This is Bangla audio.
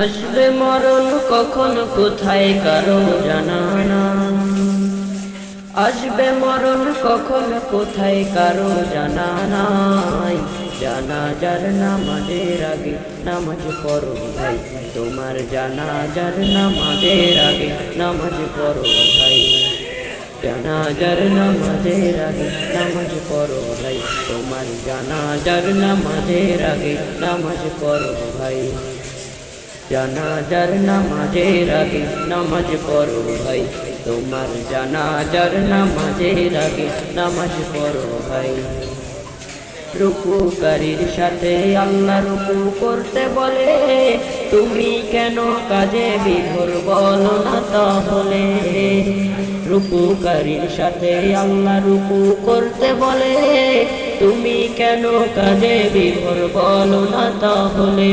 আসবে মরণ কখন কোথায় কারো জানা নাই, আসবে মরণ কখন কোথায় কারো জানা নাই। জানাজার নামাজের আগে নামাজ পড়ো ভাই, তোমার জানাজার নামাজের আগে নামাজ পড়ো ভাই। জানাজার নামাজের আগে নামাজ পড়ো ভাই, তোমার জানাজার নামাজের আগে নামাজ পড়ো ভাই। জানাজার নামাজের আগে নামাজ পড়ো ভাই, তোমার জানাজার নামাজের আগে নামাজ পড়ো ভাই। রুকুকারীর সাথে আল্লাহ রুকু করতে বলে, তুমি কেন কাজে বিভোর বলো না তাহলে। রুকুকারীর সাথে আল্লাহ রুকু করতে বলে, তুমি কেন কাজে বিভোর বলো না তাহলে।